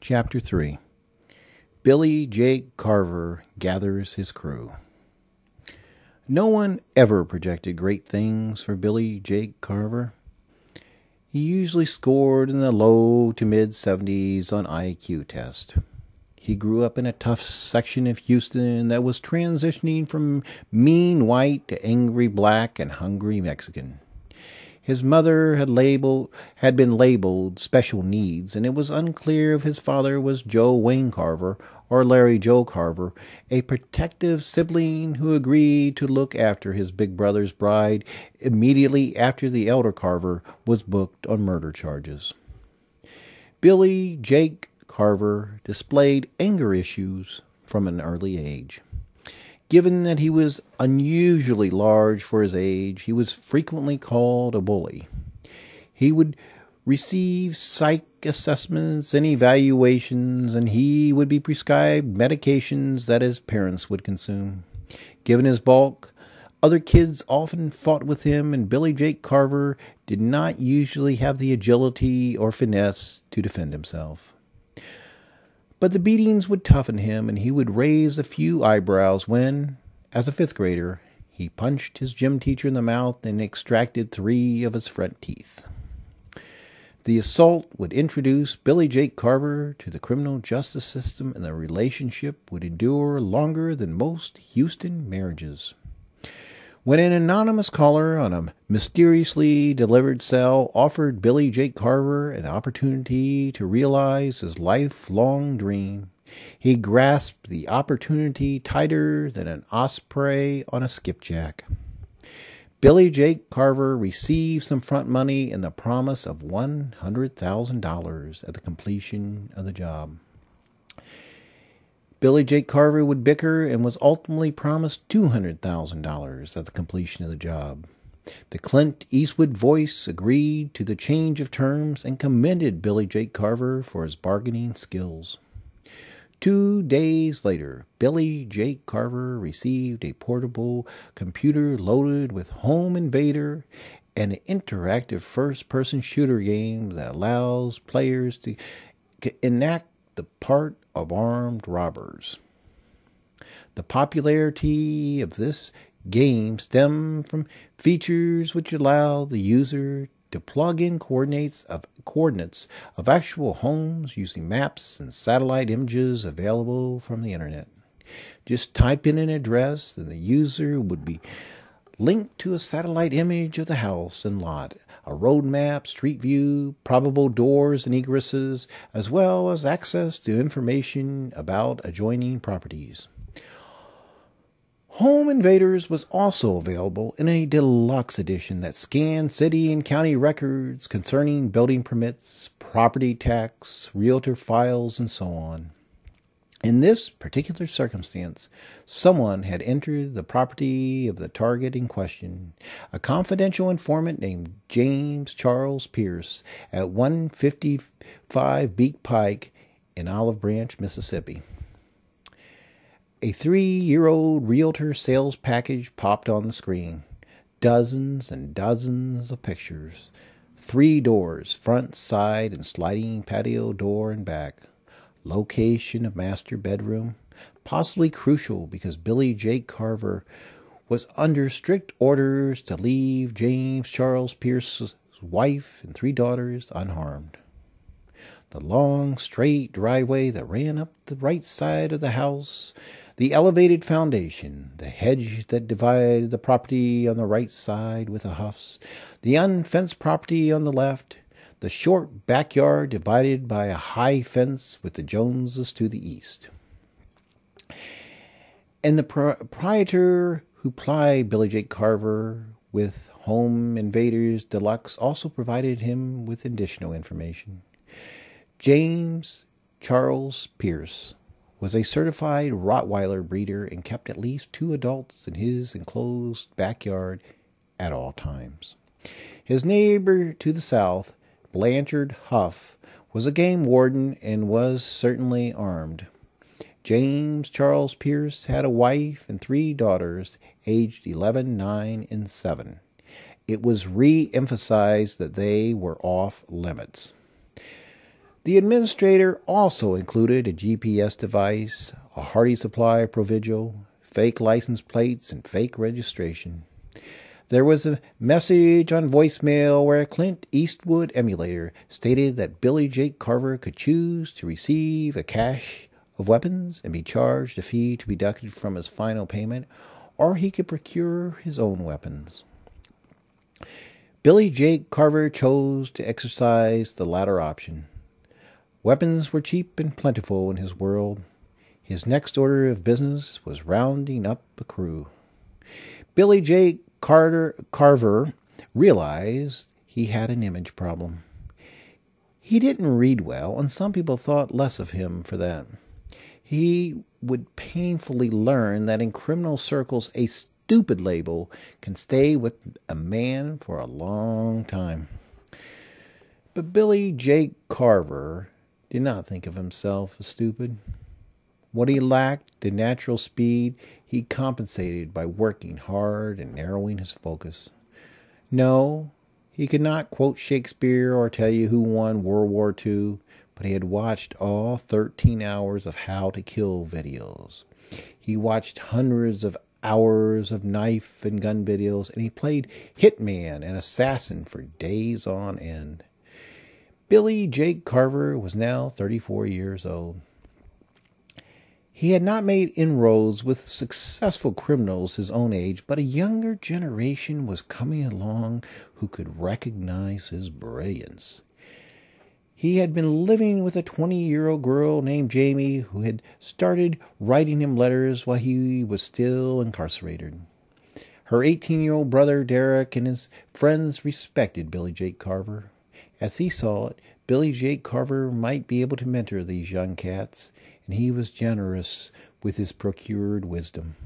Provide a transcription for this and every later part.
Chapter 3. Billy Jake Carver gathers his crew. No one ever projected great things for Billy Jake Carver. He usually scored in the low to mid-70s on IQ test. He grew up in a tough section of Houston that was transitioning from mean white to angry black and hungry Mexican. His mother had been labeled special needs, and it was unclear if his father was Joe Wayne Carver or Larry Joe Carver, a protective sibling who agreed to look after his big brother's bride immediately after the elder Carver was booked on murder charges. Billy Jake Carver displayed anger issues from an early age. Given that he was unusually large for his age, he was frequently called a bully. He would receive psych assessments and evaluations, and he would be prescribed medications that his parents would consume. Given his bulk, other kids often fought with him, and Billy Jake Carver did not usually have the agility or finesse to defend himself. But the beatings would toughen him, and he would raise a few eyebrows when, as a fifth grader, he punched his gym teacher in the mouth and extracted 3 of his front teeth. The assault would introduce Billy Jake Carver to the criminal justice system, and the relationship would endure longer than most Houston marriages. When an anonymous caller on a mysteriously delivered cell offered Billy Jake Carver an opportunity to realize his lifelong dream, he grasped the opportunity tighter than an osprey on a skipjack. Billy Jake Carver received some front money and the promise of $100,000 at the completion of the job. Billy Jake Carver would bicker and was ultimately promised $200,000 at the completion of the job. The Clint Eastwood voice agreed to the change of terms and commended Billy Jake Carver for his bargaining skills. 2 days later, Billy Jake Carver received a portable computer loaded with Home Invader, an interactive first-person shooter game that allows players to enact the part of armed robbers. The popularity of this game stemmed from features which allow the user to plug in coordinates of actual homes using maps and satellite images available from the internet. Just type in an address and the user would be linked to a satellite image of the house and lot, a road map, street view, probable doors and egresses, as well as access to information about adjoining properties. Home Invaders was also available in a deluxe edition that scanned city and county records concerning building permits, property tax, realtor files, and so on. In this particular circumstance, someone had entered the property of the target in question, a confidential informant named James Charles Pierce at 155 Beak Pike in Olive Branch, Mississippi. A 3-year-old realtor sales package popped on the screen. Dozens and dozens of pictures. 3 doors, front, side, and sliding patio door and back. Location of master bedroom, possibly crucial because Billy Jake Carver was under strict orders to leave James Charles Pierce's wife and 3 daughters unharmed. The long, straight driveway that ran up the right side of the house, the elevated foundation, the hedge that divided the property on the right side with the Huffs, the unfenced property on the left, the short backyard divided by a high fence with the Joneses to the east. And the proprietor who plied Billy Jake Carver with Home Invaders Deluxe also provided him with additional information. James Charles Pierce was a certified Rottweiler breeder and kept at least 2 adults in his enclosed backyard at all times. His neighbor to the south, Blanchard Huff, was a game warden and was certainly armed. James Charles Pierce had a wife and 3 daughters, aged 11, 9, and 7. It was re-emphasized that they were off limits. The administrator also included a GPS device, a hearty supply of Provigil, fake license plates, and fake registration. There was a message on voicemail where a Clint Eastwood emulator stated that Billy Jake Carver could choose to receive a cache of weapons and be charged a fee to be deducted from his final payment, or he could procure his own weapons. Billy Jake Carver chose to exercise the latter option. Weapons were cheap and plentiful in his world. His next order of business was rounding up a crew. Billy Jake Carver realized he had an image problem. He didn't read well, and some people thought less of him for that. He would painfully learn that in criminal circles a stupid label can stay with a man for a long time. But Billy Jake Carver did not think of himself as stupid. What he lacked, the natural speed, he compensated by working hard and narrowing his focus. No, he could not quote Shakespeare or tell you who won World War II, but he had watched all 13 hours of How to Kill videos. He watched hundreds of hours of knife and gun videos, and he played hitman and assassin for days on end. Billy Jake Carver was now 34 years old. He had not made inroads with successful criminals his own age, but a younger generation was coming along who could recognize his brilliance. He had been living with a 20-year-old girl named Jamie who had started writing him letters while he was still incarcerated. Her 18-year-old brother Derek and his friends respected Billy Jake Carver. As he saw it, Billy Jake Carver might be able to mentor these young cats, and he was generous with his procured wisdom.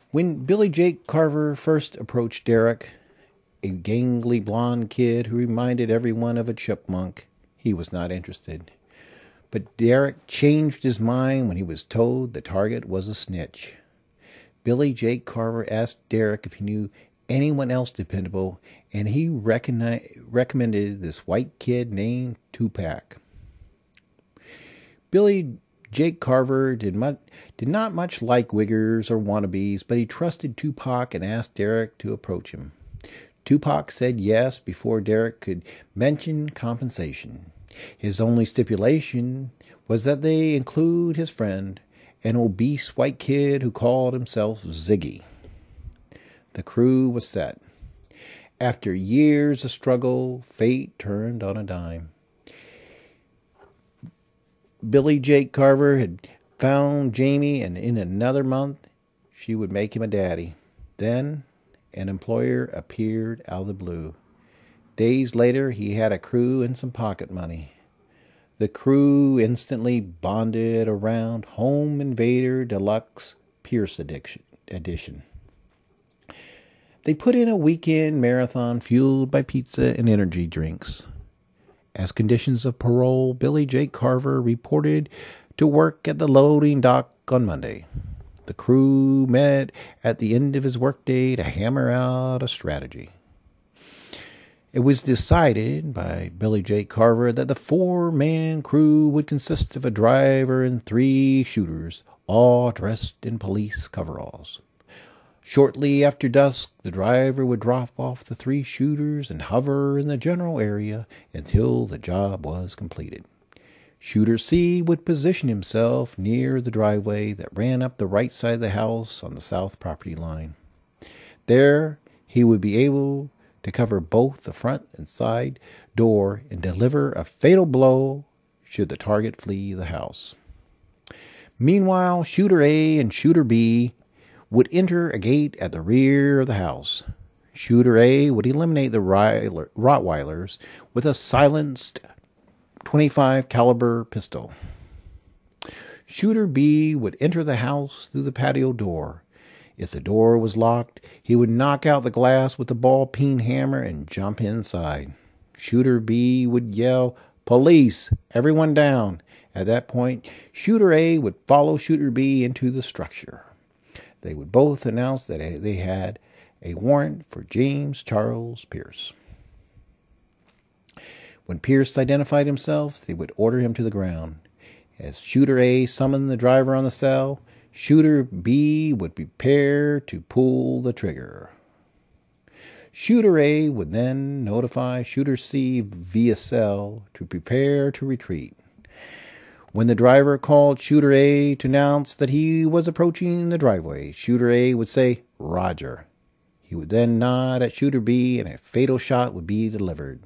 When Billy Jake Carver first approached Derek, a gangly blonde kid who reminded everyone of a chipmunk, he was not interested. But Derek changed his mind when he was told the target was a snitch. Billy Jake Carver asked Derek if he knew anyone else dependable, and he recommended this white kid named Tupac. Billy Jake Carver did not much like wiggers or wannabes, but he trusted Tupac and asked Derek to approach him. Tupac said yes before Derek could mention compensation. His only stipulation was that they include his friend, an obese white kid who called himself Ziggy. The crew was set. After years of struggle, fate turned on a dime. Billy Jake Carver had found Jamie, and in another month, she would make him a daddy. Then, an employer appeared out of the blue. Days later, he had a crew and some pocket money. The crew instantly bonded around Home Invader Deluxe Pierce Edition. They put in a weekend marathon fueled by pizza and energy drinks. As conditions of parole, Billy Jake Carver reported to work at the loading dock on Monday. The crew met at the end of his workday to hammer out a strategy. It was decided by Billy Jake Carver that the 4-man crew would consist of a driver and 3 shooters, all dressed in police coveralls. Shortly after dusk, the driver would drop off the 3 shooters and hover in the general area until the job was completed. Shooter C would position himself near the driveway that ran up the right side of the house on the south property line. There, he would be able to cover both the front and side door and deliver a fatal blow should the target flee the house. Meanwhile, Shooter A and Shooter B would enter a gate at the rear of the house. Shooter A would eliminate the Rottweilers with a silenced .25 caliber pistol. Shooter B would enter the house through the patio door. If the door was locked, he would knock out the glass with the ball-peen hammer and jump inside. Shooter B would yell, "Police! Everyone down!" At that point, Shooter A would follow Shooter B into the structure. They would both announce that they had a warrant for James Charles Pierce. When Pierce identified himself, they would order him to the ground. As Shooter A summoned the driver on the cell, Shooter B would prepare to pull the trigger. Shooter A would then notify Shooter C via cell to prepare to retreat. When the driver called Shooter A to announce that he was approaching the driveway, Shooter A would say, "Roger." He would then nod at Shooter B and a fatal shot would be delivered.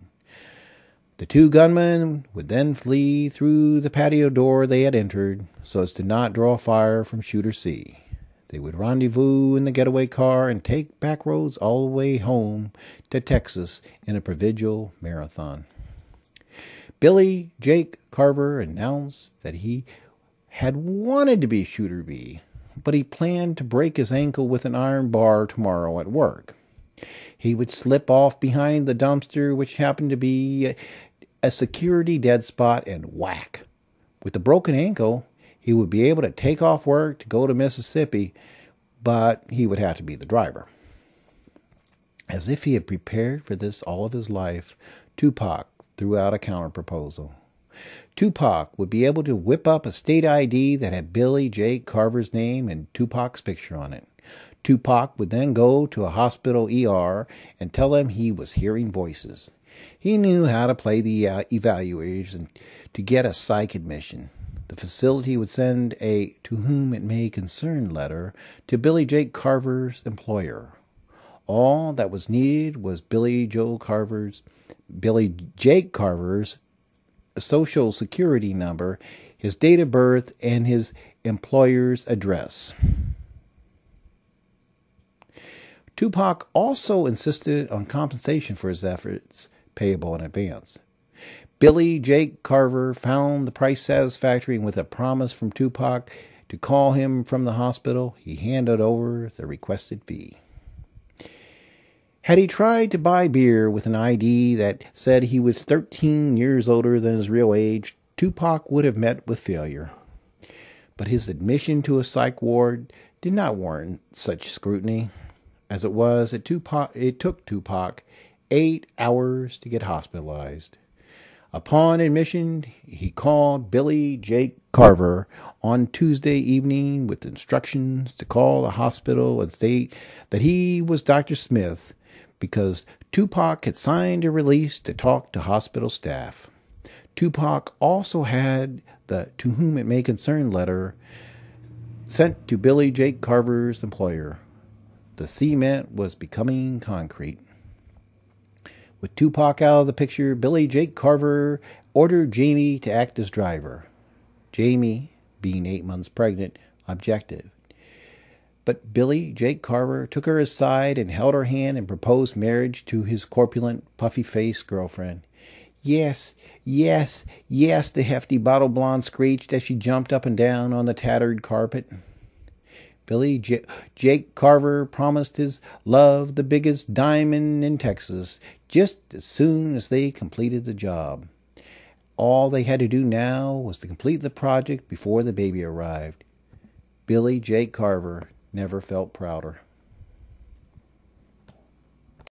The two gunmen would then flee through the patio door they had entered so as to not draw fire from Shooter C. They would rendezvous in the getaway car and take back roads all the way home to Texas in a provincial marathon. Billy Jake Carver announced that he had wanted to be Shooter B, but he planned to break his ankle with an iron bar tomorrow at work. He would slip off behind the dumpster, which happened to be a security dead spot, and whack. With the broken ankle, he would be able to take off work to go to Mississippi, but he would have to be the driver. As if he had prepared for this all of his life, Tupac threw out a counterproposal. Tupac would be able to whip up a state ID that had Billy Jake Carver's name and Tupac's picture on it. Tupac would then go to a hospital ER and tell them he was hearing voices. He knew how to play the evaluators and to get a psych admission. The facility would send a "to whom it may concern" letter to Billy Jake Carver's employer. All that was needed was Billy Jake Carver's social security number, his date of birth, and his employer's address. Tupac also insisted on compensation for his efforts, payable in advance. Billy Jake Carver found the price satisfactory, and with a promise from Tupac to call him from the hospital, he handed over the requested fee. Had he tried to buy beer with an ID that said he was 13 years older than his real age, Tupac would have met with failure. But his admission to a psych ward did not warrant such scrutiny. As it was, it took Tupac 8 hours to get hospitalized. Upon admission, he called Billy Jake Carver on Tuesday evening with instructions to call the hospital and state that he was Dr. Smith, because Tupac had signed a release to talk to hospital staff. Tupac also had the "to whom it may concern" letter sent to Billy Jake Carver's employer. The cement was becoming concrete. With Tupac out of the picture, Billy Jake Carver ordered Jamie to act as driver. Jamie, being 8 months pregnant, objected. But Billy Jake Carver took her aside and held her hand and proposed marriage to his corpulent, puffy-faced girlfriend. "Yes, yes, yes," the hefty bottle blonde screeched as she jumped up and down on the tattered carpet. Billy Jake Carver promised his love the biggest diamond in Texas just as soon as they completed the job. All they had to do now was to complete the project before the baby arrived. Billy Jake Carver never felt prouder.